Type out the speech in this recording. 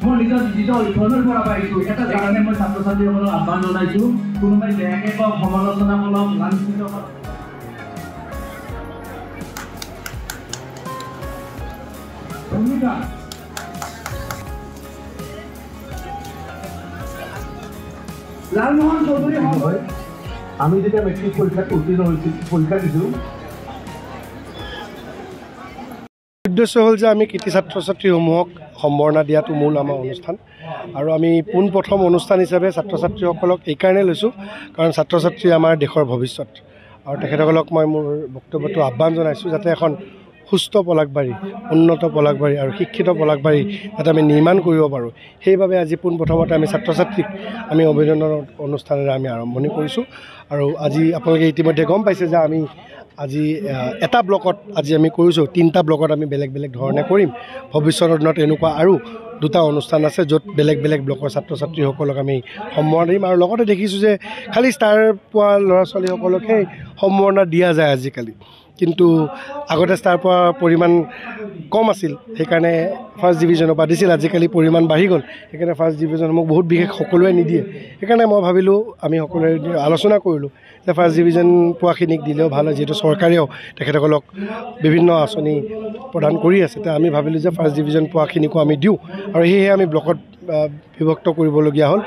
মই নিজৰ ইফনৰ পৰা পাইছোঁ এটা কাৰণে মই ছাত্ৰ ছাত্ৰীসকলক আহ্বান জনাইছোঁ কোনোবাই বেয়াকৈ কওক সমালোচনা কৰক লাঞ্ছিত কৰক লালমোহন চৌধুৰী হয় আমি যেতিয়া মেট্ৰিক পৰীক্ষাত উত্তীৰ্ণ হৈছিল পৰীক্ষা দিছোঁ উদ্দেশ্য হ'ল যে আমি কৃতি ছাত্ৰ ছাত্ৰীসমূহক সম্বৰ্ধনা দিয়াটো মূল আমাৰ অনুষ্ঠান আৰু আমি পোনপ্ৰথম অনুষ্ঠান হিচাপে ছাত্ৰ ছাত্ৰীসকলক এইকাৰণে লৈছোঁ কাৰণ ছাত্ৰ ছাত্ৰী আমাৰ দেশৰ ভৱিষ্যত আৰু তেখেতসকলক মই মোৰ বক্তব্যটো আহ্বান জনাইছোঁ যাতে এখন সুস্থ পলাশবাৰী উন্নত পলাশবাৰী আৰু শিক্ষিত পলাশবাৰী যাতে আমি নিৰ্মাণ কৰিব পাৰোঁ সেইবাবে আজি পোনপ্ৰথমতে আমি ছাত্ৰ ছাত্ৰীক আমি অভিনন্দন অনুষ্ঠানেৰে আমি আৰম্ভণি কৰিছোঁ আৰু আজি আপোনালোকে ইতিমধ্যে গম পাইছে যে আমি আজি এটা ব্লকত আজি আমি কৰিছোঁ 3টা ব্লকত আমি বেলেগ বেলেগ ধৰণে কৰিম ভৱিষ্যতৰ দিনত এনেকুৱা আৰু 2টা অনুষ্ঠান আছে য'ত বেলেগ বেলেগ ব্লকৰ ছাত্ৰ ছাত্ৰীসকলক আমি সম্বৰ্ধনা দিম আৰু লগতে দেখিছোঁ যে খালি ষ্টাৰ পোৱা ল'ৰা ছোৱালীসকলকহে সম্বৰ্ধনা দিয়া যায় আজিকালি কিন্তু আগতে ষ্টাৰ পোৱা পৰিমাণ কম আছিল সেইকাৰণে ফাৰ্ষ্ট ডিভিজনৰ পৰা দিছিল আজিকালি পৰিমাণ বাঢ়ি গ'ল সেইকাৰণে ফাৰ্ষ্ট ডিভিজন মোক বহুত বিশেষ সকলোৱে নিদিয়ে সেইকাৰণে মই ভাবিলোঁ আমি সকলোৱে আলোচনা কৰিলোঁ যে ফাৰ্ষ্ট ডিভিজন পোৱাখিনিক দিলেও ভাল হয় যিহেতু চৰকাৰেও তেখেতসকলক বিভিন্ন আঁচনি প্ৰদান কৰি আছে তেতিয়া আমি ভাবিলোঁ যে ফাৰ্ষ্ট ডিভিজন পোৱাখিনিকো আমি দিওঁ আৰু সেয়েহে আমি ব্লকত বিভক্ত কৰিবলগীয়া হ'ল।